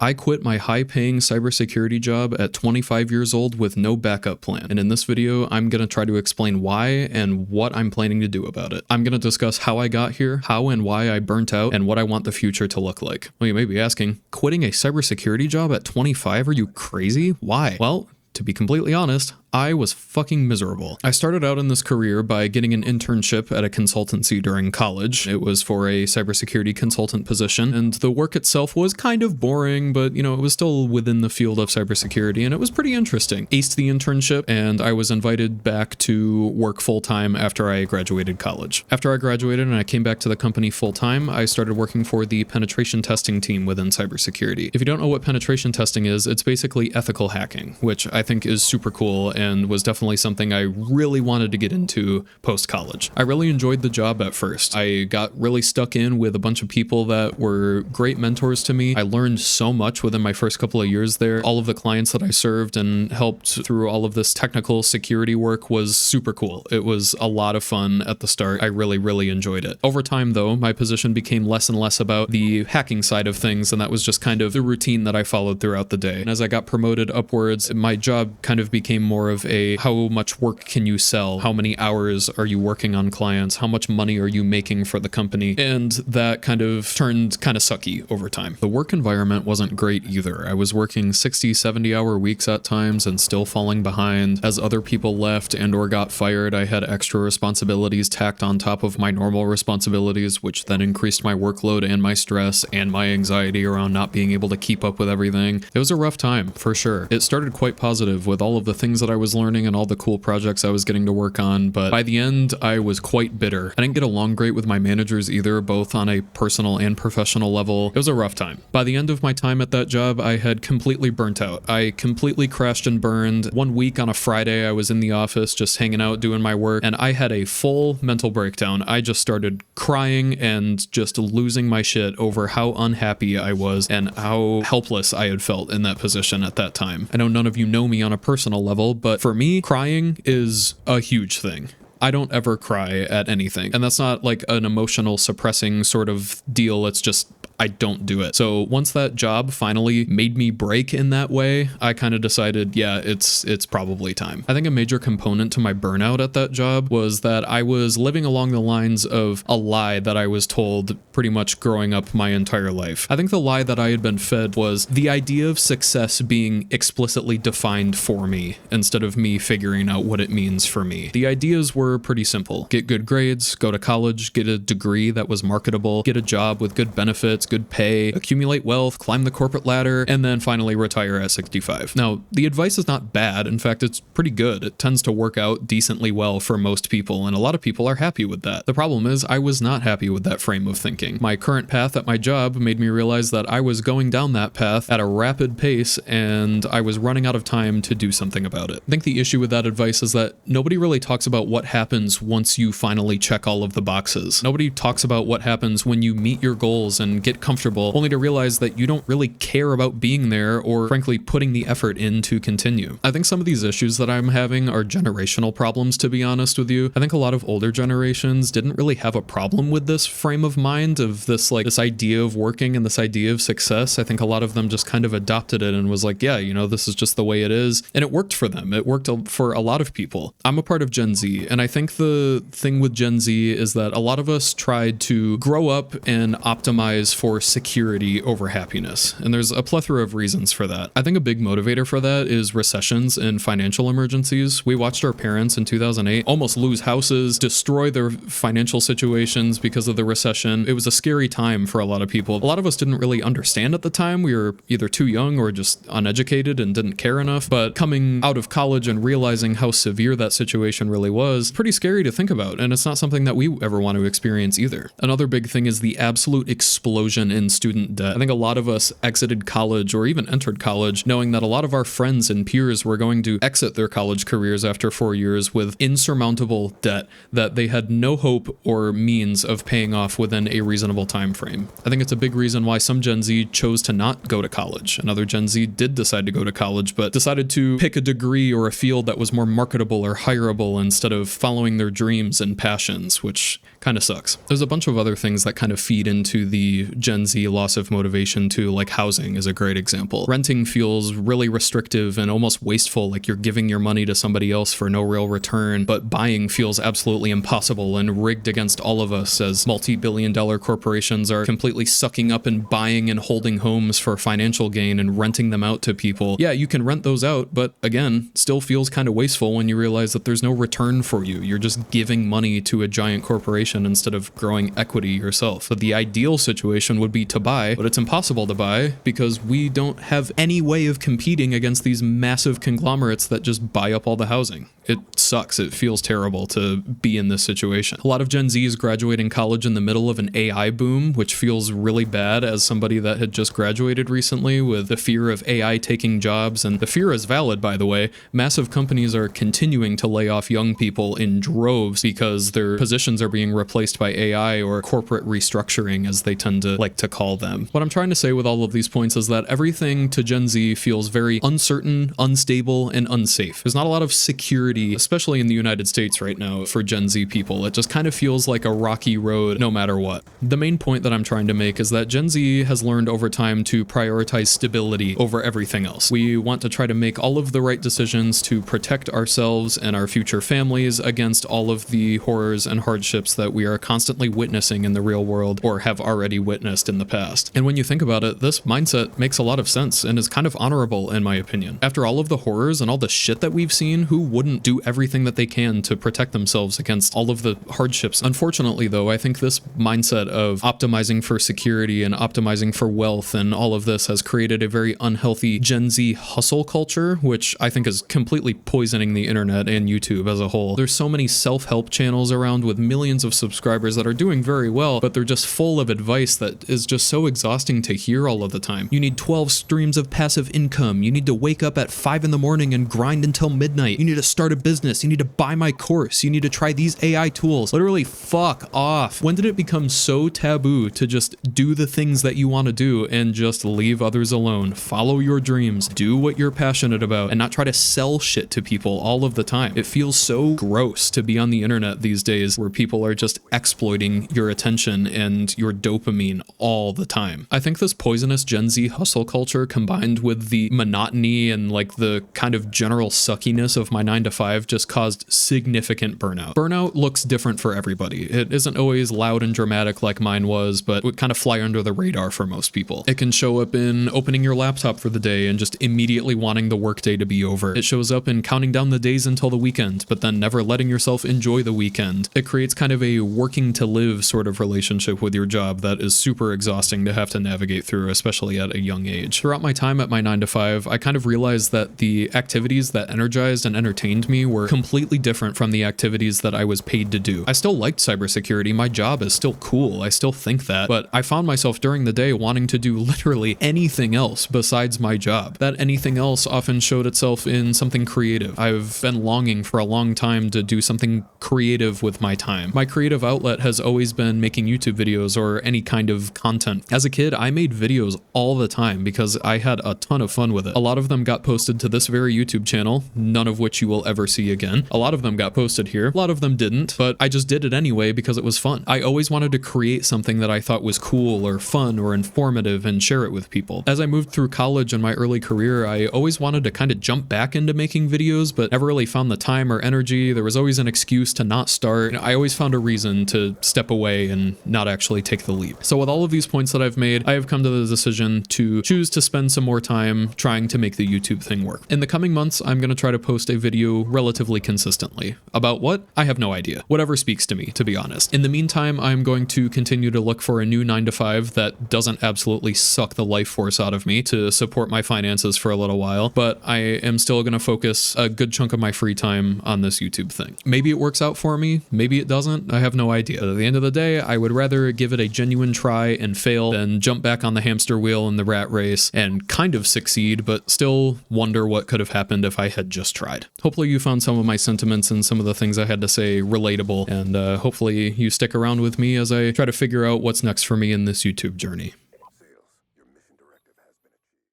I quit my high-paying cybersecurity job at 25 years old with no backup plan. And in this video, I'm going to try to explain why and what I'm planning to do about it. I'm going to discuss how I got here, how and why I burnt out, and what I want the future to look like. Well, you may be asking, quitting a cybersecurity job at 25? Are you crazy? Why? Well, to be completely honest, I was fucking miserable. I started out in this career by getting an internship at a consultancy during college. It was for a cybersecurity consultant position, and the work itself was kind of boring, but it was still within the field of cybersecurity, and it was pretty interesting. Aced the internship, and I was invited back to work full-time after I graduated college. After I graduated and I came back to the company full-time, I started working for the penetration testing team within cybersecurity. If you don't know what penetration testing is, it's basically ethical hacking, which I think is super cool and was definitely something I really wanted to get into post-college. I really enjoyed the job at first. I got really stuck in with a bunch of people that were great mentors to me. I learned so much within my first couple of years there. All of the clients that I served and helped through all of this technical security work was super cool. It was a lot of fun at the start. I really enjoyed it. Over time though, my position became less and less about the hacking side of things, and that was just kind of the routine that I followed throughout the day. And as I got promoted upwards, my job kind of became more of a how much work can you sell? How many hours are you working on clients? How much money are you making for the company? And that kind of turned kind of sucky over time. The work environment wasn't great either. I was working 60, 70-hour weeks at times and still falling behind. As other people left and or got fired, I had extra responsibilities tacked on top of my normal responsibilities, which then increased my workload and my stress and my anxiety around not being able to keep up with everything. It was a rough time, for sure. It started quite positive with all of the things that I was learning and all the cool projects I was getting to work on, but by the end, I was quite bitter. I didn't get along great with my managers either, both on a personal and professional level. It was a rough time. By the end of my time at that job, I had completely burnt out. I completely crashed and burned. One week on a Friday, I was in the office just hanging out, doing my work, and I had a full mental breakdown. I just started crying and just losing my shit over how unhappy I was and how helpless I had felt in that position at that time. I know none of you know me on a personal level, but for me, crying is a huge thing. I don't ever cry at anything. And that's not like an emotional suppressing sort of deal. It's just I don't do it. So once that job finally made me break in that way, I kind of decided, yeah, it's probably time. I think a major component to my burnout at that job was that I was living along the lines of a lie that I was told pretty much growing up my entire life. I think the lie that I had been fed was the idea of success being explicitly defined for me instead of me figuring out what it means for me. The ideas were pretty simple. Get good grades, go to college, get a degree that was marketable, get a job with good benefits, good pay, accumulate wealth, climb the corporate ladder, and then finally retire at 65. Now, the advice is not bad. In fact, it's pretty good. It tends to work out decently well for most people, and a lot of people are happy with that. The problem is I was not happy with that frame of thinking. My current path at my job made me realize that I was going down that path at a rapid pace, and I was running out of time to do something about it. I think the issue with that advice is that nobody really talks about what happens once you finally check all of the boxes. Nobody talks about what happens when you meet your goals and get comfortable, only to realize that you don't really care about being there or frankly putting the effort in to continue. I think some of these issues that I'm having are generational problems, to be honest with you. I think a lot of older generations didn't really have a problem with this frame of mind of this idea of working and this idea of success. I think a lot of them just kind of adopted it and was like, yeah, this is just the way it is. And it worked for them. It worked for a lot of people. I'm a part of Gen Z, and I think the thing with Gen Z is that a lot of us tried to grow up and optimize for security over happiness. And there's a plethora of reasons for that. I think a big motivator for that is recessions and financial emergencies. We watched our parents in 2008 almost lose houses, destroy their financial situations because of the recession. It was a scary time for a lot of people. A lot of us didn't really understand at the time. We were either too young or just uneducated and didn't care enough. But coming out of college and realizing how severe that situation really was, pretty scary to think about. And it's not something that we ever want to experience either. Another big thing is the absolute explosion in student debt. I think a lot of us exited college or even entered college knowing that a lot of our friends and peers were going to exit their college careers after 4 years with insurmountable debt that they had no hope or means of paying off within a reasonable time frame. I think it's a big reason why some Gen Z chose to not go to college. Another Gen Z did decide to go to college, but decided to pick a degree or a field that was more marketable or hireable instead of following their dreams and passions, which kind of sucks. There's a bunch of other things that kind of feed into the Gen Z loss of motivation too, like housing is a great example. Renting feels really restrictive and almost wasteful, like you're giving your money to somebody else for no real return, but buying feels absolutely impossible and rigged against all of us as multi-billion-dollar corporations are completely sucking up and buying and holding homes for financial gain and renting them out to people. Yeah, you can rent those out, but again, still feels kind of wasteful when you realize that there's no return for you. You're just giving money to a giant corporation instead of growing equity yourself. So the ideal situation would be to buy, but it's impossible to buy because we don't have any way of competing against these massive conglomerates that just buy up all the housing. It sucks. It feels terrible to be in this situation. A lot of Gen Z is graduating college in the middle of an AI boom, which feels really bad as somebody that had just graduated recently with the fear of AI taking jobs. And the fear is valid, by the way. Massive companies are continuing to lay off young people in droves because their positions are being replaced by AI or corporate restructuring, as they tend to like to call them. What I'm trying to say with all of these points is that everything to Gen Z feels very uncertain, unstable, and unsafe. There's not a lot of security, especially in the United States right now for Gen Z people. It just kind of feels like a rocky road no matter what. The main point that I'm trying to make is that Gen Z has learned over time to prioritize stability over everything else. We want to try to make all of the right decisions to protect ourselves and our future families against all of the horrors and hardships that we are constantly witnessing in the real world or have already witnessed in the past. And when you think about it, this mindset makes a lot of sense and is kind of honorable in my opinion. After all of the horrors and all the shit that we've seen, who wouldn't do everything that they can to protect themselves against all of the hardships? Unfortunately though, I think this mindset of optimizing for security and optimizing for wealth and all of this has created a very unhealthy Gen Z hustle culture, which I think is completely poisoning the internet and YouTube as a whole. There's so many self-help channels around with millions of subscribers that are doing very well, but they're just full of advice that is just so exhausting to hear all of the time. You need 12 streams of passive income. You need to wake up at 5 in the morning and grind until midnight. You need to start a business. You need to buy my course. You need to try these AI tools. Literally, fuck off. When did it become so taboo to just do the things that you want to do and just leave others alone? Follow your dreams, do what you're passionate about, and not try to sell shit to people all of the time. It feels so gross to be on the internet these days where people are just exploiting your attention and your dopamine all the time. I think this poisonous Gen Z hustle culture combined with the monotony and like the kind of general suckiness of my 9-to-5 just caused significant burnout. Burnout looks different for everybody. It isn't always loud and dramatic like mine was, but would kind of fly under the radar for most people. It can show up in opening your laptop for the day and just immediately wanting the workday to be over. It shows up in counting down the days until the weekend, but then never letting yourself enjoy the weekend. It creates kind of a working to live sort of relationship with your job that is super exhausting to have to navigate through, especially at a young age. Throughout my time at my 9-to-5, I kind of realized that the activities that energized and entertained me were completely different from the activities that I was paid to do. I still liked cybersecurity. My job is still cool. I still think that, but I found myself during the day wanting to do literally anything else besides my job. That anything else often showed itself in something creative. I've been longing for a long time to do something creative with my time. My creative outlet has always been making YouTube videos or any kind of content. As a kid, I made videos all the time because I had a ton of fun with it. A lot of them got posted to this very YouTube channel, none of which you will ever see again. A lot of them got posted here, a lot of them didn't, but I just did it anyway because it was fun. I always wanted to create something that I thought was cool or fun or informative and share it with people. As I moved through college and my early career, I always wanted to kind of jump back into making videos, but never really found the time or energy. There was always an excuse to not start. I always found a reason to step away and not actually take the leap. So with all of these points that I've made, I have come to the decision to choose to spend some more time trying to make the YouTube thing work. In the coming months, I'm going to try to post a video relatively consistently. About what? I have no idea. Whatever speaks to me, to be honest. In the meantime, I'm going to continue to look for a new 9-to-5 that doesn't absolutely suck the life force out of me to support my finances for a little while, but I am still going to focus a good chunk of my free time on this YouTube thing. Maybe it works out for me, maybe it doesn't, I have no idea. At the end of the day, I would rather give it a genuine try and fail than jump back on the hamster wheel in the rat race and kind of succeed, but still wonder what could have happened if I had just tried. Hopefully you found some of my sentiments and some of the things I had to say relatable, and hopefully you stick around with me as I try to figure out what's next for me in this YouTube journey.